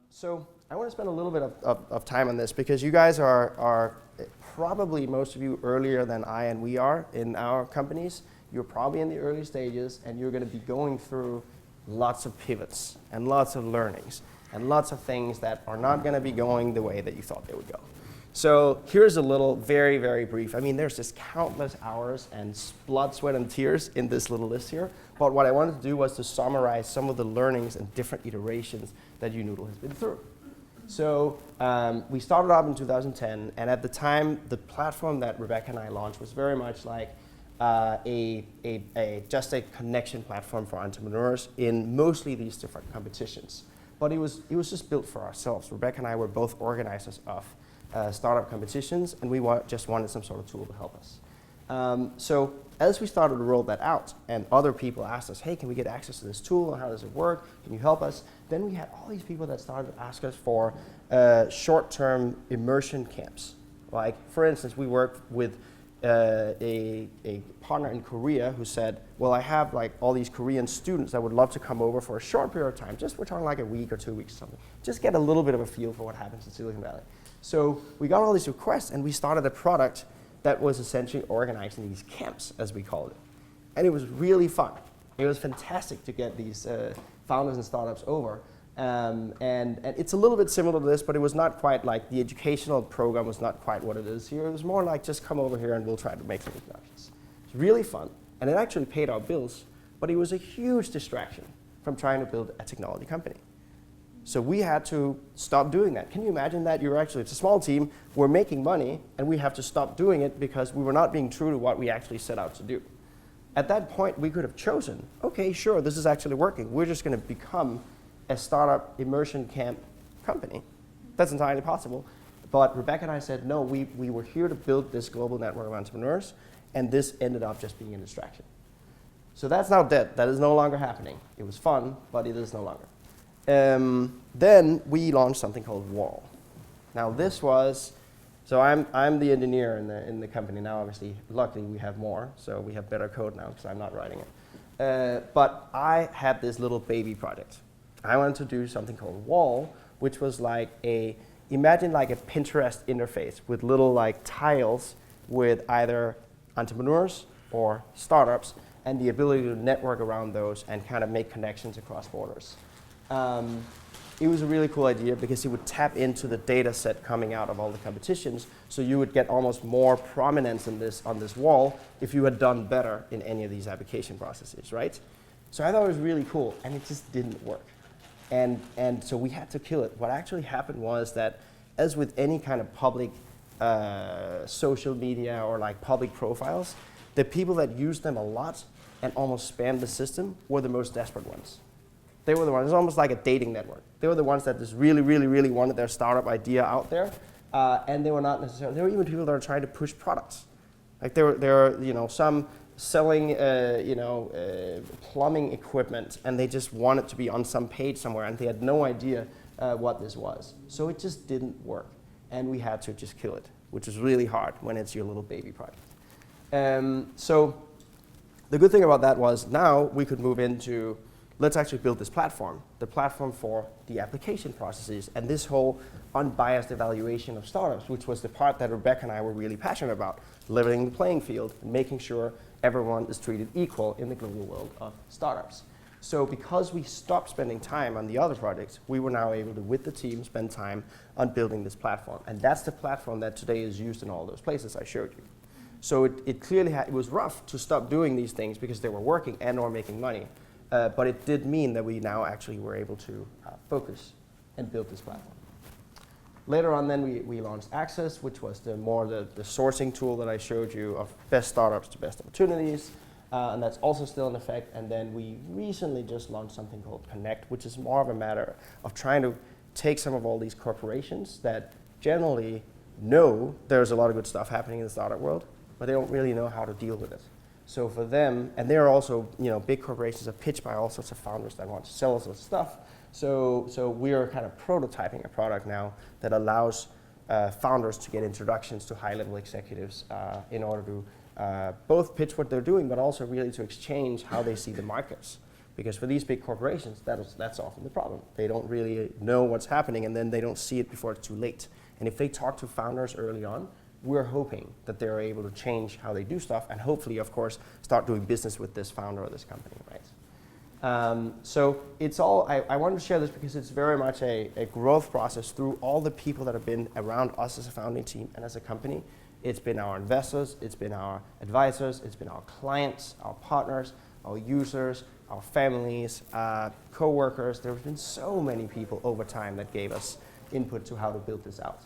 So I want to spend a little bit of time on this because you guys are probably, most of you, earlier than I and we are in our companies. You're probably in the early stages and you're going to be going through lots of pivots and lots of learnings and lots of things that are not going to be going the way that you thought they would go. So here's a little very, very brief. I mean, there's just countless hours and blood, sweat, and tears in this little list here. But what I wanted to do was to summarize some of the learnings and different iterations that Unoodle has been through. So we started up in 2010, and at the time, the platform that Rebecca and I launched was very much like just a connection platform for entrepreneurs in mostly these different competitions. But it was just built for ourselves. Rebecca and I were both organizers of startup competitions, and we just wanted some sort of tool to help us. So as we started to roll that out, and other people asked us, hey, can we get access to this tool? How does it work? Can you help us? Then we had all these people that started to ask us for short-term immersion camps. Like, for instance, we worked with a partner in Korea who said, well, I have like all these Korean students that would love to come over for a short period of time, just we're talking like a week or 2 weeks or something, just get a little bit of a feel for what happens in Silicon Valley. So we got all these requests, and we started a product that was essentially organizing these camps, as we called it. And it was really fun. It was fantastic to get these founders and startups over. And it's a little bit similar to this, but it was not quite like the educational program was not quite what it is here. It was more like just come over here and we'll try to make some introductions. It's really fun, and it actually paid our bills, but it was a huge distraction from trying to build a technology company. So we had to stop doing that. Can you imagine that? It's a small team, we're making money, and we have to stop doing it because we were not being true to what we actually set out to do. At that point, we could have chosen, okay, sure, this is actually working. We're just going to become a startup immersion camp company. That's entirely possible. But Rebecca and I said, no, we were here to build this global network of entrepreneurs, and this ended up just being a distraction. So that's now dead. That is no longer happening. It was fun, but it is no longer. Then we launched something called Wall. Now this was, so I'm the engineer in the company now. Obviously, luckily we have more, so we have better code now because I'm not writing it. But I had this little baby project. I wanted to do something called Wall, which was like imagine like a Pinterest interface with little like tiles with either entrepreneurs or startups, and the ability to network around those and kind of make connections across borders. It was a really cool idea because it would tap into the data set coming out of all the competitions, so you would get almost more prominence in on this wall if you had done better in any of these application processes, right? So I thought it was really cool, and it just didn't work. And so we had to kill it. What actually happened was that, as with any kind of public social media or like public profiles, the people that used them a lot and almost spammed the system were the most desperate ones. They were the ones, it was almost like a dating network. They were the ones that just really, really, really wanted their startup idea out there, and they were not necessarily, there were even people that were trying to push products. Like there were some selling, plumbing equipment, and they just wanted to be on some page somewhere, and they had no idea what this was. So it just didn't work, and we had to just kill it, which is really hard when it's your little baby project. So the good thing about that was now we could move into, let's actually build this platform, the platform for the application processes and this whole unbiased evaluation of startups, which was the part that Rebecca and I were really passionate about, leveling the playing field and making sure everyone is treated equal in the global world of startups. So because we stopped spending time on the other projects, we were now able to, with the team, spend time on building this platform. And that's the platform that today is used in all those places I showed you. So it clearly it was rough to stop doing these things because they were working and or making money. But it did mean that we now actually were able to focus and build this platform. Later on then we launched Access, which was the sourcing tool that I showed you of best startups to best opportunities. And that's also still in effect. And then we recently just launched something called Connect, which is more of a matter of trying to take some of all these corporations that generally know there's a lot of good stuff happening in the startup world, but they don't really know how to deal with it. So for them, and they're also, big corporations are pitched by all sorts of founders that want to sell us stuff. So we are kind of prototyping a product now that allows founders to get introductions to high-level executives in order to both pitch what they're doing, but also really to exchange how they see the markets. Because for these big corporations, that's often the problem. They don't really know what's happening, and then they don't see it before it's too late. And if they talk to founders early on, we're hoping that they're able to change how they do stuff, and hopefully, of course, start doing business with this founder or this company, right? So it's all, I wanted to share this because it's very much a growth process through all the people that have been around us as a founding team and as a company. It's been our investors, it's been our advisors, it's been our clients, our partners, our users, our families, co-workers. There have been so many people over time that gave us input to how to build this out.